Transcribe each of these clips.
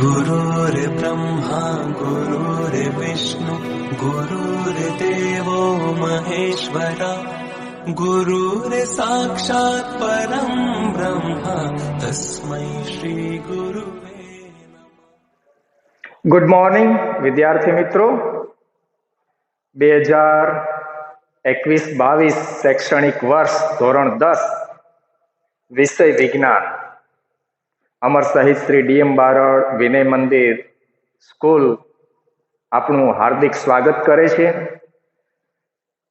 गुरुर्ब्रह्मा गुरुर्विष्णु गुरुर्देवो महेश्वरा गुरुर्साक्षात् परं ब्रह्म तस्मै श्री गुरुवे नमः। ગુડ મોર્નિંગ વિદ્યાર્થી મિત્રો, 2021-22 શૈક્ષણિક વર્ષ ધોરણ 10 વિષય વિજ્ઞાન અમર શહીદ શ્રી ડીએમ બારડ વિનય મંદિર સ્કૂલ આપનું હાર્દિક સ્વાગત કરે છે।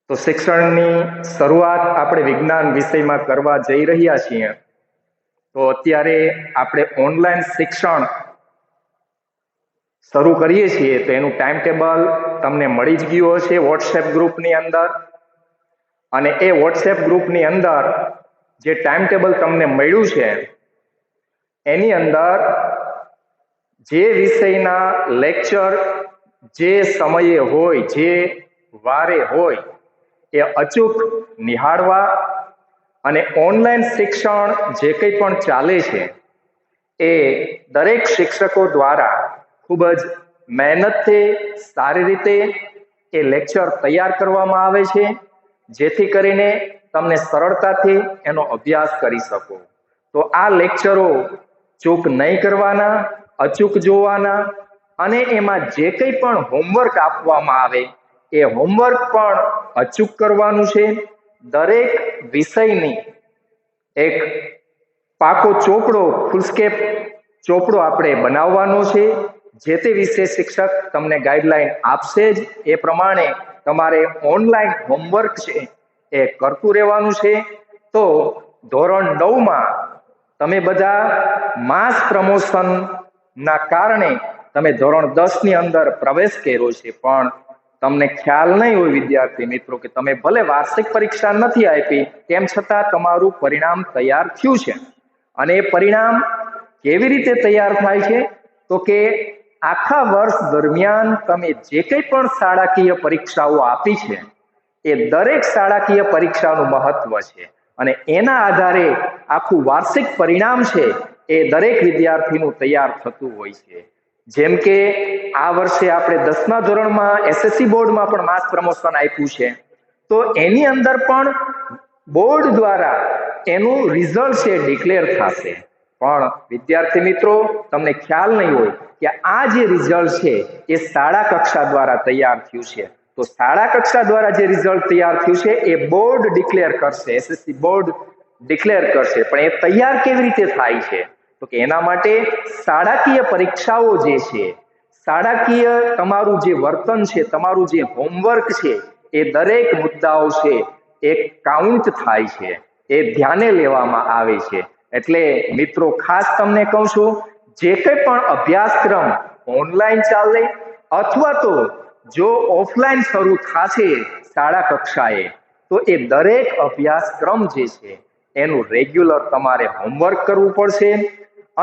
તો શિક્ષણની શરૂઆત આપણે વિજ્ઞાન વિષયમાં કરવા જઈ રહ્યા છીએ। તો અત્યારે આપણે ઓનલાઈન શિક્ષણ શરૂ કરીએ છીએ તો એનું ટાઈમ ટેબલ તમને મળી જ ગયું હશે વોટ્સએપ ગ્રુપની અંદર। અને એ વોટ્સએપ ગ્રુપની અંદર જે ટાઈમ ટેબલ તમને મળ્યું છે એની અંદર જે વિષયના લેક્ચર જે સમયે હોય જે વારે હોય એ અચૂક નિહાળવા અને ઓનલાઈન શિક્ષણ જે કંઈ પણ ચાલે છે એ દરેક શિક્ષકો દ્વારા ખૂબ જ મહેનતથી સારી રીતે એ લેક્ચર તૈયાર કરવામાં આવે છે, જેથી કરીને તમને સરળતાથી એનો અભ્યાસ કરી શકો। તો આ લેક્ચરો ચૂક નહીં કરવાના, અચૂક જોવાના અને એમાં જે કંઈ પણ હોમવર્ક આપવામાં આવે એ હોમવર્ક પણ અચૂક કરવાનું છે। દરેક વિષયની એક પાકો ચોપડો, ફૂલસ્કેપ ચોપડો આપણે બનાવવાનો છે। જે તે વિશે શિક્ષક તમને ગાઈડલાઈન આપશે જ, એ પ્રમાણે તમારે ઓનલાઈન હોમવર્ક છે એ કરતું રહેવાનું છે। તો ધોરણ 9માં તમે બધા માસ પ્રમોશનના કારણે તમે ધોરણ 10ની અંદર પ્રવેશ કર્યો છે, પણ તમને ખ્યાલ નહીં હોય વિદ્યાર્થી મિત્રો કે તમે ભલે વાર્ષિક પરીક્ષા નથી આપી તેમ છતાં તમારું પરિણામ તૈયાર થયું છે। અને એ પરિણામ કેવી રીતે તૈયાર થાય છે તો કે આખા વર્ષ દરમિયાન તમે જે કંઈ પણ શાળાકીય પરીક્ષાઓ આપી છે એ દરેક શાળાકીય પરીક્ષાનું મહત્વ છે અને એના આધારે આખું વાર્ષિક પરિણામ છે એ દરેક વિદ્યાર્થીનું તૈયાર થતું હોય છે। જેમ કે આ વર્ષે આપણે 10મા ધોરણમાં એસએસસી બોર્ડમાં પણ માસ પ્રમોશન આપ્યું છે, તો એની અંદર પણ બોર્ડ દ્વારા એનું રિઝલ્ટ છે ડિક્લેર થશે। પણ વિદ્યાર્થી મિત્રો, તમને ખ્યાલ નહીં હોય કે આ જે રિઝલ્ટ છે એ શાળા કક્ષા દ્વારા તૈયાર થયું છે। તો શાળા કક્ષા દ્વારા જે રિઝલ્ટ તૈયાર થયું છે એ બોર્ડ ડિક્લેર કરશે, એસએસસી બોર્ડ ડિક્લેર કરશે। પણ એ તૈયાર કેવી રીતે થાય છે તો કે એના માટે શાળાકીય પરીક્ષાઓ જે છે, શાળાકીય તમારું જે વર્તન છે, તમારું જે હોમવર્ક છે એ દરેક મુદ્દાઓ છે એ કાઉન્ટ થાય છે, એ ધ્યાને લેવામાં આવે છે। એટલે મિત્રો ખાસ તમને કહું છું, જે કંઈ પણ અભ્યાસક્રમ ઓનલાઈન ચાલે અથવા તો જો ઓફલાઈન શરૂ થશે શાળા કક્ષાએ તો એ દરેક અભ્યાસક્રમ જે છે એનું રેગ્યુલર તમારે હોમવર્ક કરવું પડશે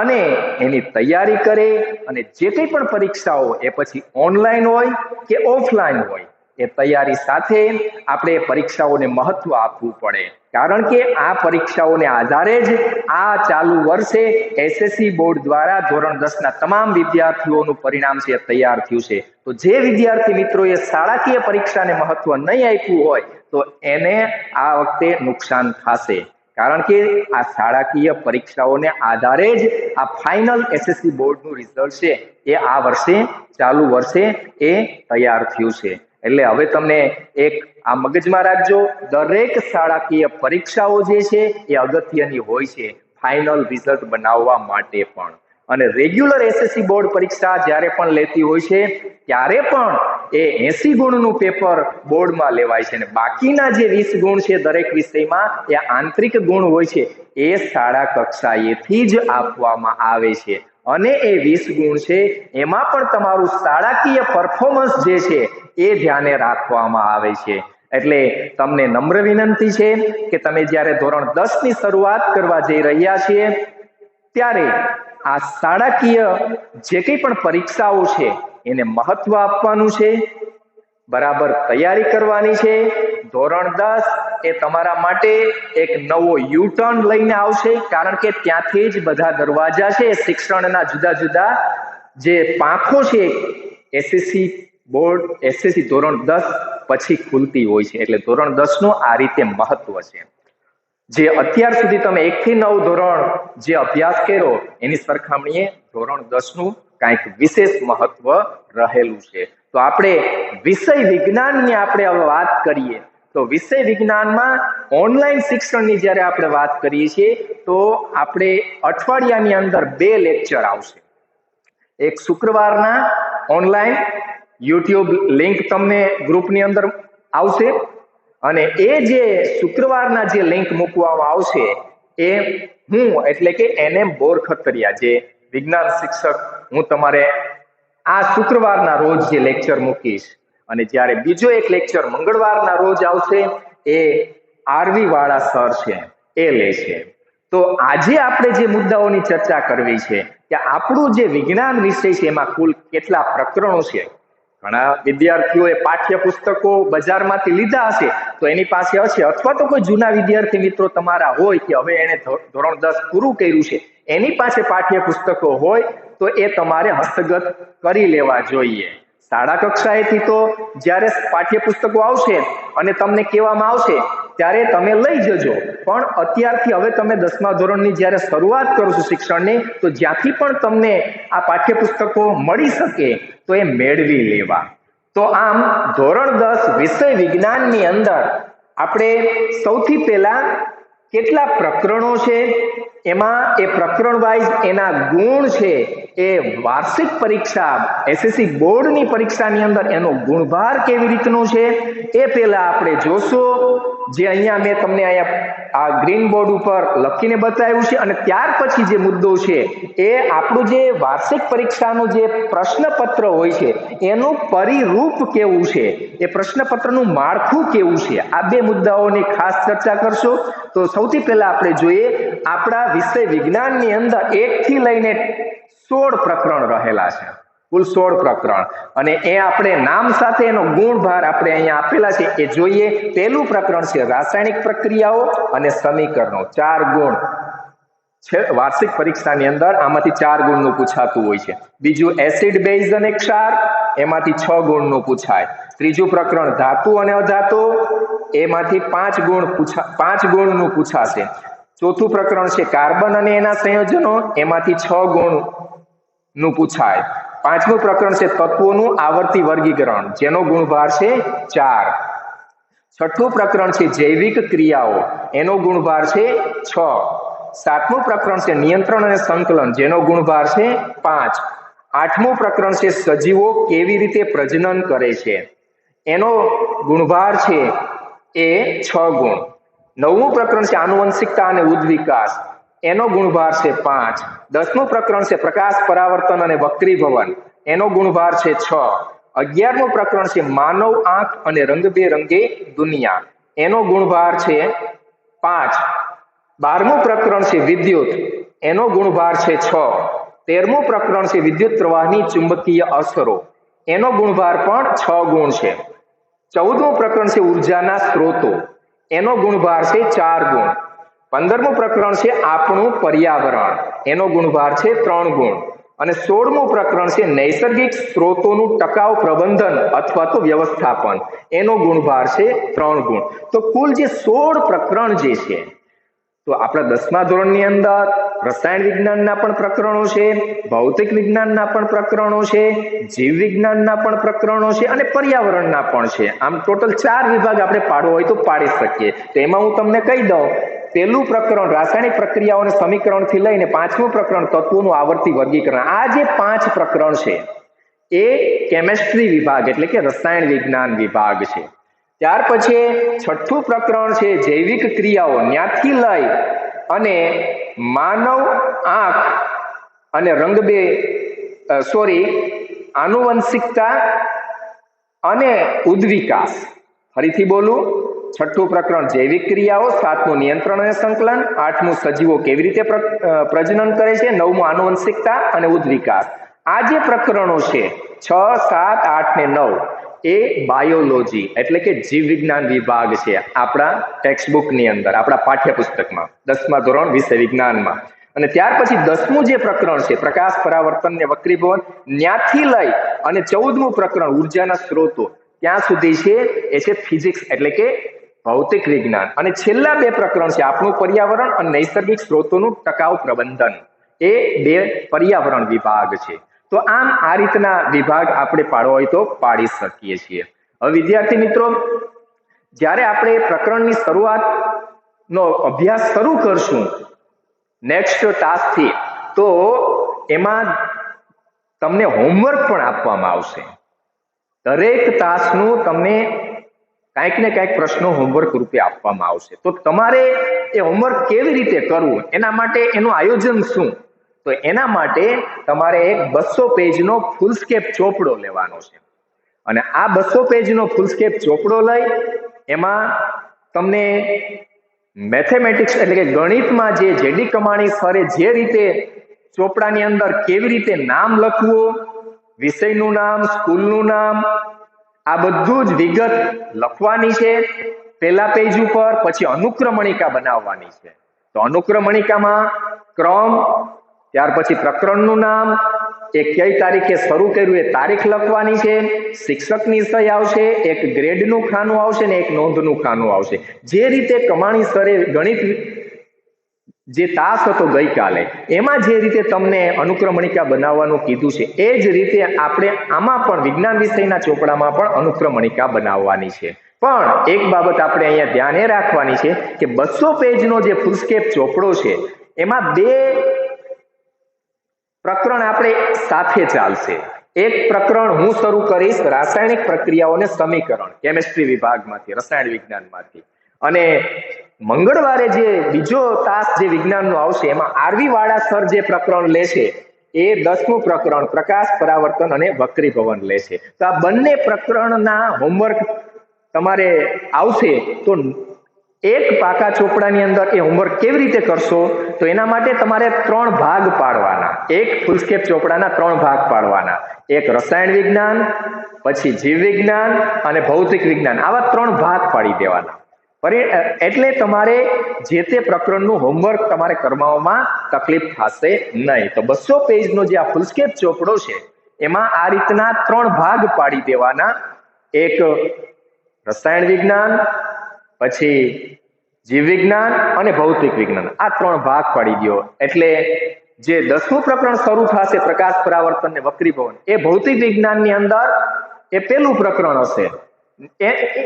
અને એની તૈયારી કરે અને જે કંઈ પણ પરીક્ષાઓ એ પછી ઓનલાઈન હોય કે ઓફલાઈન હોય એ તૈયારી સાથે આપણે પરીક્ષાઓને મહત્વ આપવું પડે। કારણ કે આ પરીક્ષાઓને આધારે જ આ ચાલુ વર્ષે એસએસસી બોર્ડ દ્વારા ધોરણ 10ના તમામ વિદ્યાર્થીઓનું પરિણામ છે તૈયાર થયું છે। તો જે વિદ્યાર્થી મિત્રોએ શાળાકીય પરીક્ષાને મહત્વ નહીં આપ્યું હોય તો એને આ વખતે નુકસાન થશે, કારણ કે આ શાળાકીય પરીક્ષાઓને આધારે જ આ ફાઇનલ એસએસસી બોર્ડનું રિઝલ્ટ છે એ આ વર્ષે ચાલુ વર્ષે એ તૈયાર થયું છે। એટલે હવે તમને એક આ મગજમાં રાખજો, દરેક શાળાકીય પરીક્ષાઓ જે છે એ અગત્યની હોય છે ફાઇનલ રિઝલ્ટ બનાવવા માટે પણ। અને રેગ્યુલર એસએસસી બોર્ડ પરીક્ષા જ્યારે પણ લેતી હોય છે ત્યારે પણ એ 80 ગુણનું પેપર બોર્ડમાં લેવાય છે અને બાકીના જે 20 ગુણ છે દરેક વિષયમાં એ આંતરિક ગુણ હોય છે એ શાળા કક્ષાએથી જ આપવામાં આવે છે। અને એ 20 ગુણ છે એમાં પણ તમારું શાળાકીય પરફોર્મન્સ જે છે એ ધ્યાને રાખવામાં આવે છે। એટલે તમને નમ્ર વિનંતી છે કે તમે જ્યારે ધોરણ 10ની શરૂઆત કરવા જઈ રહ્યા છીએ ત્યારે આ શાળાકીય જે કંઈ પણ પરીક્ષાઓ છે એને મહત્વ આપવાનું છે, બરાબર તૈયારી કરવાની છે। ધોરણ 10 એ તમારા માટે એક નવો યુ-ટર્ન લઈને આવશે, કારણ કે ત્યાંથી જ બધા દરવાજા છે શિક્ષણના જુદા જુદા જે પાંખો છે એસએસસી બોર્ડ એસએસસી ધોરણ 10 પછી ખુલતી હોય છે, એટલે ધોરણ 10 નું આ રીતે મહત્વ છે. જે અત્યાર સુધી તમે 1 થી 9 ધોરણ જે અભ્યાસ કર્યો એની સરખામણીએ ધોરણ 10 નું કંઈક વિશેષ મહત્વ રહેલું છે. તો આપણે વિષય વિજ્ઞાનની આપણે હવે વાત કરીએ તો વિષય વિજ્ઞાનમાં ઓનલાઈન શિક્ષણની જ્યારે આપણે વાત કરીએ છીએ તો આપણે અઠવાડિયાની અંદર 2 લેક્ચર આવશે. એક શુક્રવારના ઓનલાઈન યુટ્યુબ લિંક તમને ગ્રુપની અંદર આવશે, અને એ જે શુક્રવારના જે લિંક મૂકવામાં આવશે એ હું એટલે કે NM બોરખતરિયા જે વિજ્ઞાન શિક્ષક હું તમારે આ શુક્રવારના રોજ જે લેક્ચર મૂકીશ, અને જ્યારે બીજો એક લેક્ચર મંગળવારના રોજ આવશે એ RV વાળા સર છે એ લે છે. તો આજે આપણે જે મુદ્દાઓની ચર્ચા કરવી છે કે આપણું જે વિજ્ઞાન વિષય છે એમાં કુલ કેટલા પ્રકરણો છે. ઘણા વિદ્યાર્થીઓએ પાઠ્યપુસ્તકો બજારમાંથી લીધા હશે તો એની પાસે હશે, અથવા તો કોઈ જૂના વિદ્યાર્થી મિત્રો તમારા હોય કે હવે એને ધોરણ 10 પૂરું કર્યું છે એની પાસે પાઠ્યપુસ્તકો હોય તો એ તમારે હસ્તગત કરી લેવા જોઈએ. શાળા કક્ષાએથી તો જ્યારે પાઠ્યપુસ્તકો આવશે અને તમને કહેવામાં આવશે ત્યારે તમે લઈ જજો, પણ અત્યારથી હવે તમે 10મા ધોરણની જ્યારે શરૂઆત કરો છો શિક્ષણની તો જ્યાંથી પણ તમને આ પાઠ્યપુસ્તકો મળી શકે તો એ મેળવી લેવા. તો આમ ધોરણ 10 વિષય વિજ્ઞાનની અંદર આપણે સૌથી પહેલા કેટલા પ્રકરણો છે, એમાં એ પ્રકરણ વાઇઝ એના ગુણ છે, એ વાર્ષિક પરીક્ષા એસએસસી બોર્ડની પરીક્ષાની અંદર એનો ગુણભાર કેવી રીતનો છે એ પહેલા આપણે જોશું. જે અહીંયા મેં તમને અહીંયા આ ગ્રીન બોર્ડ ઉપર લખીને બતાવ્યું છે, અને ત્યાર પછી જે મુદ્દો છે એ આપણું જે વાર્ષિક પરીક્ષાનું જે પ્રશ્નપત્ર હોય છે એનું પરિરૂપ કેવું છે, એ પ્રશ્નપત્રનું માળખું કેવું છે, આ 2 મુદ્દાઓની ખાસ ચર્ચા કરશું. તો સૌથી પહેલા આપણે જોઈએ આપણા વિષય વિજ્ઞાનની અંદર 1 થી લઈને 16 પ્રકરણ રહેલા છે, કુલ 16 પ્રકરણ, અને એ આપણે નામ સાથે એનો ગુણભાર આપણે અહીંયા આપેલા છે એ જોઈએ. પહેલું પ્રકરણ છે રાસાયણિક પ્રક્રિયાઓ અને સમીકરણો, 4 ગુણ છે વાર્ષિક પરીક્ષાની અંદર, આમાંથી 4 ગુણનું પૂછાતું હોય છે. બીજું એસિડ બેઝ અને ક્ષાર, એમાંથી 6 ગુણનું પૂછાય. ત્રીજું પ્રકરણ ધાતુ અને અધાતુ, એમાંથી 5 ગુણનું પૂછાશે. ચોથું પ્રકરણ છે કાર્બન અને એના સંયોજનો, એમાંથી 6 ગુણનું પૂછાય. 5મું પ્રકરણ છે તત્વોનું આવર્તી વર્ગીકરણ, જેનો ગુણભાર છે 4. 6થું પ્રકરણ છે જૈવિક ક્રિયાઓ, એનો ગુણભાર છે 6. 7મું પ્રકરણ છે નિયંત્રણ અને સંકલન, જેનો ગુણભાર છે 5. 8મું પ્રકરણ છે સજીવો કેવી રીતે પ્રજનન કરે છે, એનો ગુણભાર છે એ 6 ગુણ. 9મું પ્રકરણ છે આનુવંશિકતા અને ઉદ્વિકાસ, એનો ગુણભાર છે 5. 10મું પ્રકરણ છે પ્રકાશ પરાવર્તન અને વક્રીભવન, એનો ગુણભાર છે 6. 11મું પ્રકરણ છે માનવ આંખ અને રંગબેરંગી દુનિયા, એનો ગુણભાર છે 5. 12મું પ્રકરણ છે વિદ્યુત, એનો ગુણભાર છે 6. 13મું પ્રકરણ છે વિદ્યુત પ્રવાહની ચુંબકીય અસરો, એનો ગુણભાર પણ 6 ગુણ છે. 14મું પ્રકરણ છે ઉર્જાના સ્ત્રોતો, એનો ગુણભાર છે 4 ગુણ. 15મું પ્રકરણ છે આપણું પર્યાવરણ, એનો ગુણભાર છે 3 ગુણ. અને 16મું પ્રકરણ છે નૈસર્ગિક સ્ત્રોતોનું ટકાઉ પ્રબંધન અથવા તો વ્યવસ્થાપન, એનો ગુણભાર છે 3 ગુણ. તો કુલ જે 16 પ્રકરણ જે છે, તો આપણા 10મા ધોરણની અંદર રસાયણ વિજ્ઞાનના પણ પ્રકરણો છે, ભૌતિક વિજ્ઞાનના પણ પ્રકરણો છે, જીવ વિજ્ઞાનના પણ પ્રકરણો છે, અને પર્યાવરણના પણ છે. આમ ટોટલ 4 વિભાગ આપણે પાડવો હોય તો પાડી શકીએ. તો એમાં હું તમને કહી દઉં, પહેલું પ્રકરણ રાસાયણિક પ્રક્રિયાઓ અને સમીકરણથી લઈને 5મું પ્રકરણ તત્વોનું આવર્તી વર્ગીકરણ. આ જે 5 પ્રકરણ છે એ કેમેસ્ટ્રી વિભાગ એટલે કે રસાયણ વિજ્ઞાન વિભાગ છે. ત્યાર પછી 6થું પ્રકરણ છે જૈવિક ક્રિયાઓ, ત્યાંથી લઈ અને માનવ આંખ અને આનુવંશિકતા અને ઉદ્વિકાસ. ફરીથી બોલું, 6થું પ્રકરણ જૈવિક ક્રિયાઓ, 7મું નિયંત્રણ અને સંકલન, 8મું સજીવો કેવી રીતે પ્રજનન કરે છે, 9મું આનુવંશિકતા અને ઉદ્વિકાસ. આ જે પ્રકરણો છે 6, 7, 8 ને 9 એ બાયોલોજી એટલે કે જીવ વિજ્ઞાન વિભાગ છે આપણા ટેક્સ્ટ બુકની અંદર, આપણા પાઠ્યપુસ્તકમાં 10મા ધોરણ વિષય વિજ્ઞાનમાં. અને ત્યાર પછી 10મું જે પ્રકરણ છે પ્રકાશ, પરાવર્તન ને વક્રીભવન, ત્યાંથી લઈ અને 14મું પ્રકરણ ઉર્જાના સ્ત્રોતો ત્યાં સુધી છે એ છે ફિઝિક્સ એટલે કે ભૌતિક વિજ્ઞાન. અને છેલ્લા 2 પ્રકરણ છે આપણું પર્યાવરણ અને નૈસર્ગિક સ્ત્રોતોનું ટકાઉ પ્રબંધન, એ 2 પર્યાવરણ વિભાગ છે. તો આમ આ રીતના વિભાગ આપણે પાડવો હોય તો પાડી શકીએ છીએ. હવે વિદ્યાર્થી મિત્રો, જ્યારે આપણે પ્રકરણની શરૂઆતનો અભ્યાસ શરૂ કરશું નેક્સ્ટ ટાસ્કથી, તો એમાં તમને હોમવર્ક પણ આપવામાં આવશે. દરેક ટાસ્કનું તમને કંઈક ને કંઈક પ્રશ્નો હોમવર્ક રૂપે આપવામાં આવશે. તો તમારે એ હોમવર્ક કેવી રીતે કરવું, એના માટે એનું આયોજન શું? તો એના માટે તમારે એક 200 પેજનો ફૂલસ્કેપ ચોપડો લેવાનો છે. અને આ 200 પેજનો ફૂલસ્કેપ ચોપડો લઈ એમાં તમને મેથેમેટિક્સ એટલે કે ગણિતમાં જે જેડી કમાણી સરે જે રીતે ચોપડાની અંદર કેવી રીતે નામ લખવું, વિષયનું નામ, સ્કૂલનું નામ, આ બધું જ વિગત લખવાની છે પહેલા પેજ ઉપર. પછી અનુક્રમણિકા બનાવવાની છે. તો અનુક્રમણિકામાં ક્રમ, ત્યાર પછી પ્રકરણનું નામ, એ કઈ તારીખે શરૂ કર્યું એ તારીખ લખવાની છે, શિક્ષકની સહી આવશે, એક ગ્રેડનું ખાનું આવશે ને એક નોંધનું ખાનું આવશે. જે રીતે કમાણી સરે ગણિત જે તાસ હતો ગઈકાલે એમાં જે રીતે તમને અનુક્રમણિકા બનાવવાનું કીધું છે એ જ રીતે આપણે આમાં પણ વિજ્ઞાન વિષયના ચોપડામાં પણ અનુક્રમણિકા બનાવવાની છે. પણ એક બાબત આપણે અહીંયા ધ્યાન એ રાખવાની છે કે 200 પેજનો જે ફૂલસ્કેપ ચોપડો છે એમાં 2 પ્રકરણ આપણે સાથે ચાલશે. એક પ્રકરણ હું શરૂ કરીશ રાસાયણિક પ્રક્રિયાઓને સમીકરણ, કેમિસ્ટ્રી વિભાગમાંથી, રસાયણ વિજ્ઞાનમાંથી. અને મંગળવારે જે બીજો તાસ જે વિજ્ઞાનનો આવશે એમાં આરવી વાળા સર જે પ્રકરણ લેશે એ 10મું પ્રકરણ પ્રકાશ, પરાવર્તન અને વક્રીભવન લેશે. તો આ બંને પ્રકરણના હોમવર્ક તમારે આવશે. તો એક પાકા ચોપડાની અંદર એ હોમવર્ક કેવી રીતે કરશો? તો એના માટે તમારે 3 ભાગ પાડવાના. એક ફૂલસ્કેપ ચોપડાના 3 ભાગ પાડવાના. એક રસાયણ વિજ્ઞાન, પછી જીવ વિજ્ઞાન અને ભૌતિક વિજ્ઞાન, આવા 3 ભાગ પાડી દેવાના. એટલે તમારે જે તે પ્રકરણનું હોમવર્ક તમારે કરવામાં તકલીફ થશે નહીં. તો 200 પેજનો જે આ ફૂલસ્કેપ ચોપડો છે એમાં આ રીતના 3 ભાગ પાડી દેવાના. એક રસાયણ વિજ્ઞાન, પછી જીવ વિજ્ઞાન અને ભૌતિક વિજ્ઞાન, આ 3 ભાગ પાડી દો. એટલે જે 10મું પ્રકરણ શરૂ થશે પ્રકાશ, પરાવર્તન ને વક્રીભવન, એ ભૌતિક વિજ્ઞાનની અંદર એ પહેલું પ્રકરણ હશે.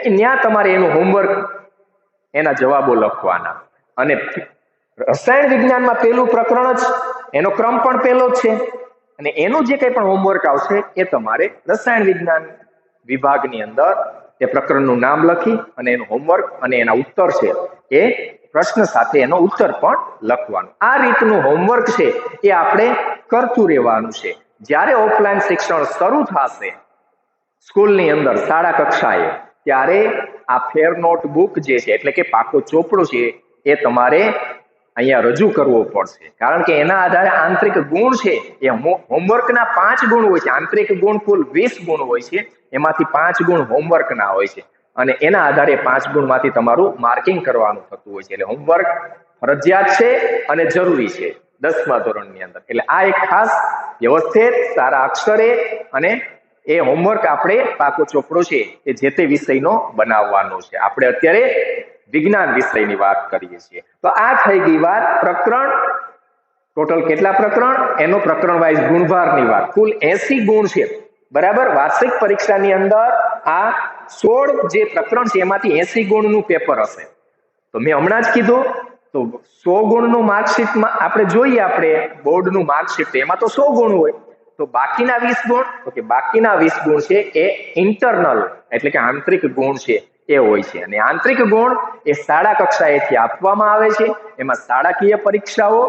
ત્યાં તમારે એનું હોમવર્ક, એના જવાબો લખવાના. અને રસાયણ વિજ્ઞાનમાં પહેલું પ્રકરણ જ, એનો ક્રમ પણ પહેલો જ છે. અને એનું જે કંઈ પણ હોમવર્ક આવશે એ તમારે રસાયણ વિજ્ઞાન વિભાગની અંદર એ પ્રકરણનું નામ લખી અને એનું હોમવર્ક અને એના ઉત્તર છે એ પ્રશ્ન સાથે એનો ઉત્તર પણ લખવાનો. આ રીતનું હોમવર્ક છે એ આપણે કરતું રહેવાનું છે. જ્યારે ઓફલાઈન શિક્ષણ શરૂ થશે સ્કૂલની અંદર, શાળા કક્ષાએ, ત્યારે આ ફેર નોટબુક જે છે એટલે કે પાકો ચોપડો છે એ તમારે અહીંયા રજૂ કરવો પડશે. કારણ કે એના આધારે આંતરિક ગુણ છે એ હોમવર્કના 5 ગુણ હોય છે. આંતરિક ગુણ કુલ 20 ગુણ હોય છે, એમાંથી 5 ગુણ હોમવર્કના હોય છે. અને એના આધારે 5 ગુણમાંથી તમારું માર્કિંગ કરવાનું થતું હોય છે. એટલે હોમવર્ક ફરજિયાત છે અને જરૂરી છે 10મા ધોરણની અંદર. એટલે આ એક ખાસ વ્યવસ્થિત સારા અક્ષરે અને એ હોમવર્ક આપણે પાકો ચોપડો છે એ જે તે વિષયનો બનાવવાનો છે. આપણે અત્યારે વિજ્ઞાન વિષયની વાત કરીએ છીએ. તો આ થઈ ગઈ વાત પ્રકરણ. ટોટલ કેટલા પ્રકરણ, એનો પ્રકરણ વાઇઝ ગુણભારની વાત. કુલ 80 ગુણ છે, બરાબર. વાર્ષિક પરીક્ષાની અંદર આ 16 જે પ્રકરણ છે એમાંથી 80 ગુણનું પેપર હશે. તો મેં હમણાં જ કીધું, તો 100 ગુણનું માર્કશીટમાં આપણે જોઈએ, આપણે બોર્ડનું માર્કશીટ એમાં તો 100 ગુણ હોય. તો બાકીના 20 ગુણ, તો કે બાકીના 20 ગુણ છે એ ઇન્ટરનલ એટલે કે આંતરિક ગુણ છે એ હોય છે. અને આંતરિક ગુણ એ શાળા કક્ષાએથી આપવામાં આવે છે. એમાં શાળાકીય પરીક્ષાઓ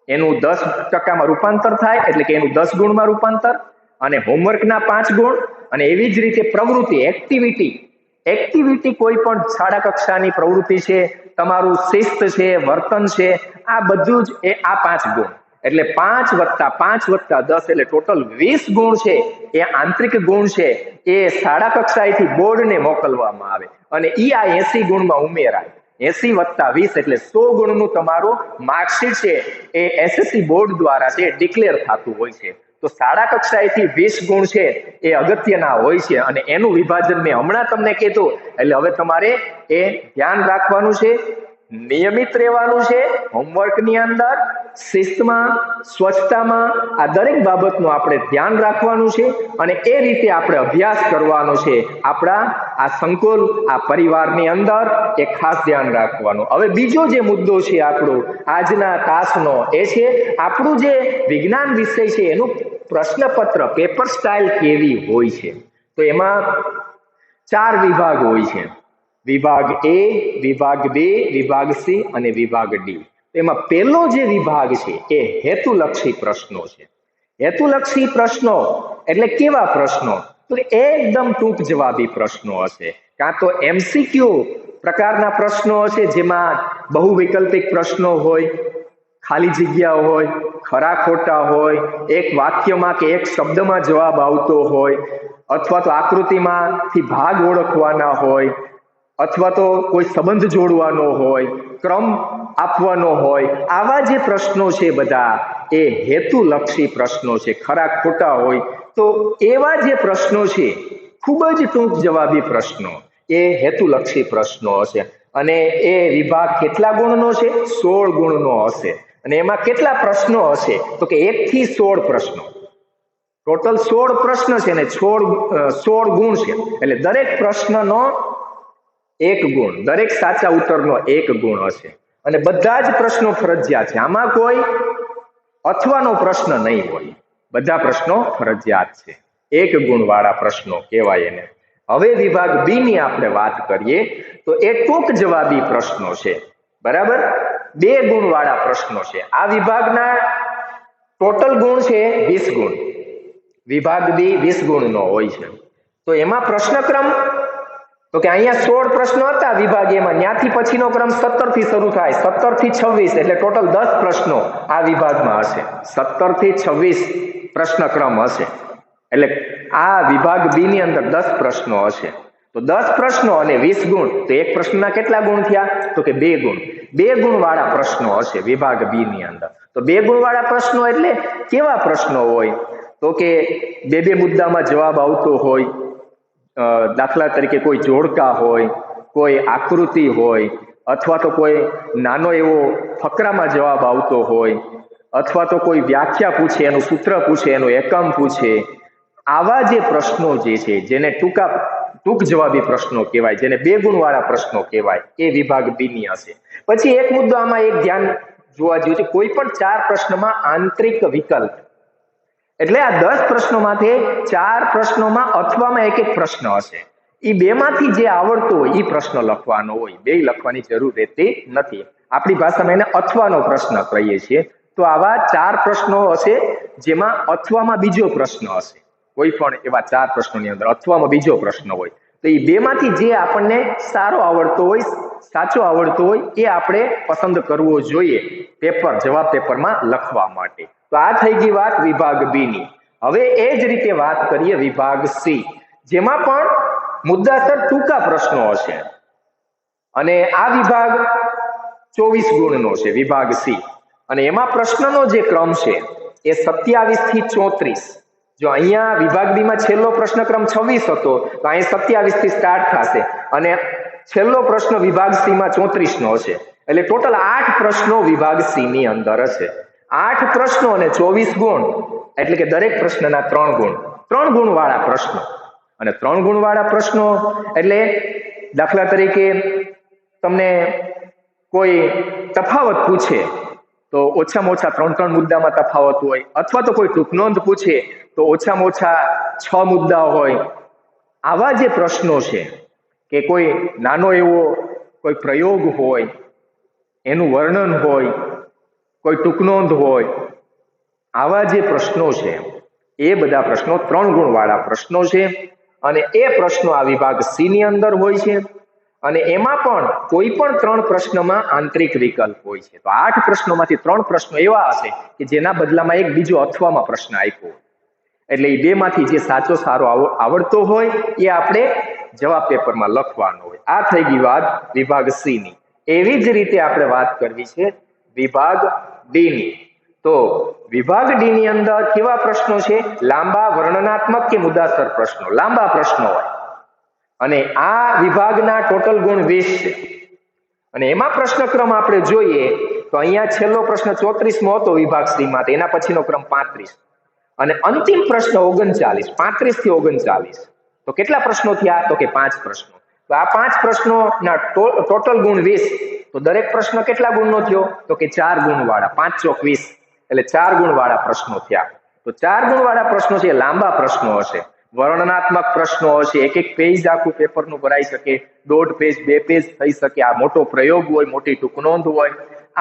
એનું 10% રૂપાંતર થાય, એટલે કે એનું 10 ગુણમાં રૂપાંતર, અને હોમવર્કના 5 ગુણ. અને એવી જ રીતે પ્રવૃત્તિ, એક્ટિવિટી કોઈ પણ શાળા કક્ષાની પ્રવૃત્તિ છે, તમારું શિસ્ત છે, વર્તન છે, આ બધું જ એ આ 5 ગુણ. એટલે 5 + 5 + 10 એટલે ટોટલ 20 ગુણ છે એ આંતરિક ગુણ છે એ શાળા કક્ષાએથી બોર્ડને મોકલવામાં આવે અને ઈ આ 80 ગુણમાં ઉમેરાય. 80+20 એટલે 100 ગુણનું તમારું માર્કશીટ છે એ એસએસસી બોર્ડ દ્વારા છે ડિક્લેર થતું હોય છે. તો શાળા કક્ષાએથી 20 ગુણ છે એ અગત્યના હોય છે અને એનું વિભાજન મેં હમણાં તમને કીધું. એટલે હવે તમારે એ ધ્યાન રાખવાનું છે, નિયમિત રહેવાનું છે, હોમવર્કની અંદર, શિસ્તમાં, સ્વચ્છતામાં, આ દરેક બાબતનું આપણે ધ્યાન રાખવાનું છે અને એ રીતે આપણે અભ્યાસ કરવાનો છે. આપણા આ સંકુલ, આ પરિવારની અંદર એ ખાસ ધ્યાન રાખવાનું. હવે બીજો જે મુદ્દો છે આપણો આજના તાસનો એ છે આપણું જે વિજ્ઞાન વિષય છે એનું પ્રશ્નપત્ર પેપર સ્ટાઇલ કેવી હોય છે. તો એમાં 4 વિભાગ હોય છે. વિભાગ એ, વિભાગ બે, વિભાગ સી અને વિભાગ ડી. એમાં પહેલો જે વિભાગ છે એ હેતુલક્ષી પ્રશ્નો છે. હેતુલક્ષી પ્રશ્નો એટલે કેવા પ્રશ્નો? તો એકદમ ટૂંક જવાબી પ્રશ્નો હશે, કાં તો એમસીક્યુ પ્રકારના પ્રશ્નો હશે જેમાં બહુ વૈકલ્પિક પ્રશ્નો હોય, ખાલી જગ્યા હોય, ખરા ખોટા હોય, એક વાક્યમાં કે એક શબ્દમાં જવાબ આવતો હોય, અથવા તો આકૃતિમાંથી ભાગ ઓળખવાના હોય, અથવા તો કોઈ સંબંધ જોડવાનો હોય, ક્રમ આપવાનો હોય. આવા જે પ્રશ્નો છે બધા એ હેતુલક્ષી પ્રશ્નો છે, ખરા ખોટા હોય. તો એવા જે પ્રશ્નો છે ખૂબ જ ટૂંક જવાબી પ્રશ્નો એ હેતુલક્ષી પ્રશ્નો હશે. અને એ વિભાગ કેટલા ગુણનો છે? 16 ગુણનો હશે. અને એમાં કેટલા પ્રશ્નો હશે? તો કે 1 થી 16 પ્રશ્નો. ટોટલ 16 પ્રશ્ન છે ને 16 ગુણ છે. એટલે દરેક પ્રશ્નનો 1 ગુણ, દરેક સાચા ઉત્તરનો 1 ગુણ હશે. અને બધા જ પ્રશ્નો ફરજિયાત છે. આમાં કોઈ અથવાનો પ્રશ્ન નહીં હોય, બધા પ્રશ્નો ફરજિયાત છે. 1 ગુણ વાળા પ્રશ્નો કહેવાય એને. હવે વિભાગ બી ની આપણે વાત કરીએ તો એ ટૂંક જવાબી પ્રશ્નો છે. બરાબર, 2 ગુણ વાળા પ્રશ્નો છે. આ વિભાગના ટોટલ ગુણ છે 20 ગુણ. વિભાગ બી 20 ગુણનો હોય છે. તો એમાં પ્રશ્નક્રમ તો કે અહીંયા 16 પ્રશ્નો હતા વિભાગ એમાં, ત્યાંથી પછીનો ક્રમ 17 થી શરૂ થાય, 17 થી 26 એટલે ટોટલ 10 પ્રશ્નો આ વિભાગમાં હશે. 17 થી 26 પ્રશ્નક્રમ હશે. એટલે આ વિભાગ બી ની અંદર 10 પ્રશ્નો હશે. તો 10 પ્રશ્નો અને 20 ગુણ, તો એક પ્રશ્નના કેટલા ગુણ થયા? તો કે 2 ગુણ. 2 ગુણ વાળા પ્રશ્નો હશે વિભાગ બી ની અંદર. તો 2 ગુણ વાળા પ્રશ્નો એટલે કેવા પ્રશ્નો હોય? તો કે 2 મુદ્દામાં જવાબ આવતો હોય. દાખલા તરીકે કોઈ જોડકા હોય, કોઈ આકૃતિ હોય, અથવા તો કોઈ નાનો એવો ફકરામાં જવાબ આવતો હોય, અથવા તો કોઈ વ્યાખ્યા પૂછે, એનું સૂત્ર પૂછે, એનું એકમ પૂછે. આવા જે પ્રશ્નો જે છે જેને ટૂંક જવાબી પ્રશ્નો કહેવાય, જેને 2 ગુણ વાળા પ્રશ્નો કહેવાય, એ વિભાગ બી ની હશે. પછી એક મુદ્દો આમાં એક ધ્યાન જોવા જેવું છે, કોઈ પણ 4 પ્રશ્નમાં આંતરિક વિકલ્પ. એટલે આ 10 પ્રશ્નોમાંથી 4 પ્રશ્નોમાં અથવામાં એક પ્રશ્ન હશે. એ 2 માંથી જે આવડતો હોય એ પ્રશ્ન લખવાનો હોય, 2 લખવાની જરૂર રહેતી નથી. આપણી ભાષામાં એને અથવાનો પ્રશ્ન કહીએ છીએ. તો આવા 4 પ્રશ્નો હશે જેમાં અથવામાં બીજો પ્રશ્ન હશે. કોઈ પણ એવા 4 પ્રશ્નોની અંદર અથવામાં બીજો પ્રશ્ન હોય. તો એ 2 માંથી જે આપણને સારો આવડતો હોય, સાચો આવડતો હોય, એ આપણે પસંદ કરવો જોઈએ જવાબ પેપરમાં લખવા માટે. તો આ થઈ ગઈ વાત વિભાગ બી ની. હવે એ જ રીતે વાત કરીએ વિભાગ સી, જેમાં પણ મુદ્દાસર ટૂંકા પ્રશ્નો હશે. અને આ વિભાગ 24 ગુણનો છે વિભાગ સી. અને એમાં પ્રશ્નનો જે ક્રમ છે એ 27 થી 34. જો અહીંયા વિભાગ બી માં છેલ્લો પ્રશ્નક્રમ 26 હતો, તો અહીં 27 થી સ્ટાર્ટ થશે અને છેલ્લો પ્રશ્ન વિભાગ સી માં 34 નો હશે. એટલે ટોટલ 8 પ્રશ્નો વિભાગ સી ની અંદર હશે. 8 પ્રશ્નો અને 24 ગુણ, એટલે કે દરેક પ્રશ્નના 3 ગુણ. 3 ગુણ વાળા પ્રશ્નો. અને 3 ગુણ વાળા પ્રશ્નો એટલે દાખલા તરીકે તમને કોઈ તફાવત પૂછે તો ઓછામાં ઓછા 3 મુદ્દામાં તફાવત હોય, અથવા તો કોઈ ટૂંકનોંધ પૂછે તો ઓછામાં ઓછા 6 મુદ્દા હોય. આવા જે પ્રશ્નો છે કે કોઈ નાનો એવો કોઈ પ્રયોગ હોય, એનું વર્ણન હોય, કોઈ ટૂંકનોંધ હોય, આવા જે પ્રશ્નો છે એ બધા પ્રશ્નો 3 ગુણ વાળા પ્રશ્નો છે. અને એ પ્રશ્નો આ વિભાગ સી ની અંદર હોય છે. અને એમાં પણ કોઈ પણ 3 પ્રશ્નમાં આંતરિક વિકલ્પ હોય છે. તો 8 પ્રશ્નોમાંથી 3 પ્રશ્નો એવા હશે કે જેના બદલામાં એક બીજો અથવામાં પ્રશ્ન આપ્યો. એટલે એ 2 માંથી જે સારો આવડતો હોય એ આપણે જવાબ પેપરમાં લખવાનો હોય. આ થઈ ગઈ વાત વિભાગ સી ની. એવી જ રીતે આપણે વાત કરવી છે વિભાગ ડી ની. તો વિભાગ ડી ની અંદર કેવા પ્રશ્નો છે? લાંબા વર્ણનાત્મક કે મુદ્દાસર પ્રશ્નો, લાંબા પ્રશ્નો હોય. અને આ વિભાગના ટોટલ ગુણ 20 છે. અને એમાં પ્રશ્નક્રમ આપણે જોઈએ તો અહીંયા છેલ્લો પ્રશ્ન 34મો હતો વિભાગ સી માં, એના પછીનો ક્રમ 35 અને અંતિમ પ્રશ્ન 39, 35 થી 39. તો કેટલા પ્રશ્નો થયા? તો કે 5 પ્રશ્નો. તો આ 5 પ્રશ્નોના ટોટલ ગુણ 20. તો દરેક પ્રશ્ન કેટલા ગુણનો થયો? તો કે 4 ગુણ વાળા. 5 ચોક 20 એટલે 4 ગુણ વાળા પ્રશ્નો થયા. તો 4 ગુણ વાળા પ્રશ્નો છે લાંબા પ્રશ્નો હશે, વર્ણનાત્મક પ્રશ્નો હશે, એક એક પેજ આખું પેપરનું ભરાઈ શકે, 1.5 પેજ 2 પેજ થઈ શકે. આ મોટો પ્રયોગ હોય, મોટી ટૂંકનોંધ હોય,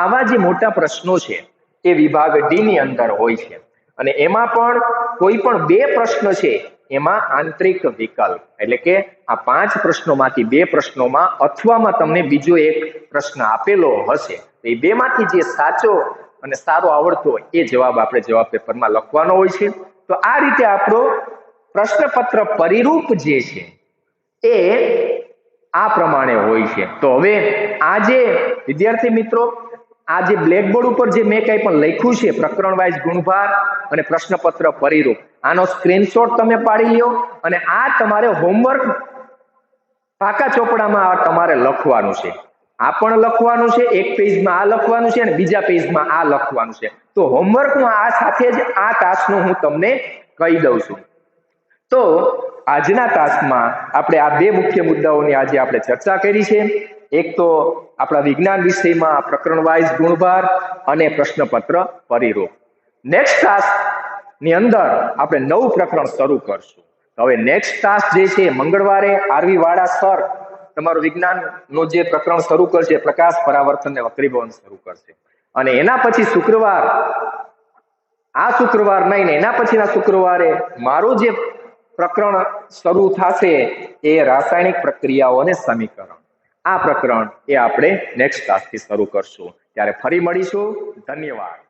આવા જે મોટા પ્રશ્નો છે એ વિભાગ ડી ની અંદર હોય છે. અને એમાં પણ કોઈ પણ 2 પ્રશ્ન છે એમાં આંતરિક વિકલ્પ, એટલે કે આ 5 પ્રશ્નોમાંથી 2 પ્રશ્નોમાં અથવામાં તમને બીજો એક પ્રશ્ન આપેલો હશે. એ 2 માંથી જે સાચો અને સારો આવડતો હોય એ જવાબ આપણે જવાબ પેપરમાં લખવાનો હોય છે. તો આ રીતે આપણો પ્રશ્નપત્ર પરિરૂપ જે છે એ આ પ્રમાણે હોય છે. તો હવે આ જે વિદ્યાર્થી મિત્રો, આ જે બ્લેકબોર્ડ ઉપર જે મેં કંઈ પણ લખ્યું છે પ્રકરણ વાઇઝ ગુણભાર અને પ્રશ્નપત્ર પરિરૂપ, આનો સ્ક્રીનશોટ તમે પાડી લ્યો અને આ તમારે હોમવર્ક પાકા ચોપડામાં તમારે લખવાનું છે. આ પણ લખવાનું છે, એક પેજમાં આ લખવાનું છે અને બીજા પેજમાં આ લખવાનું છે. તો હોમવર્કમાં આ સાથે જ આ ટાસ્કનું હું તમને કહી દઉં છું. તો આજના ટાસ્કમાં આપણે આ 2 મુખ્ય મુદ્દાઓની આજે આપણે ચર્ચા કરી છે. એક તો આપણા વિજ્ઞાન વિષયમાં પ્રકરણ વાઇઝ ગુણભાર અને પ્રશ્નપત્ર પરિરૂપ. નેક્સ્ટ ટાસ્ક ની અંદર આપણે નવું પ્રકરણ શરૂ કરશું. હવે નેક્સ્ટ ટાસ્ક જે છે મંગળવારે આરવી વાળા સર તમારું વિજ્ઞાનનો જે પ્રકરણ શરૂ કરશે, પ્રકાશ પરાવર્તન ને વક્રીભવન શરૂ કરશે. અને એના પછી શુક્રવાર, આ શુક્રવાર નહીં, એના પછીના શુક્રવારે મારું જે પ્રકરણ શરૂ થશે એ રાસાયણિક પ્રક્રિયાઓ અને સમીકરણ. આ પ્રકરણ એ આપણે નેક્સ્ટ ક્લાસથી શરૂ કરશું. ત્યારે ફરી મળીશું. ધન્યવાદ.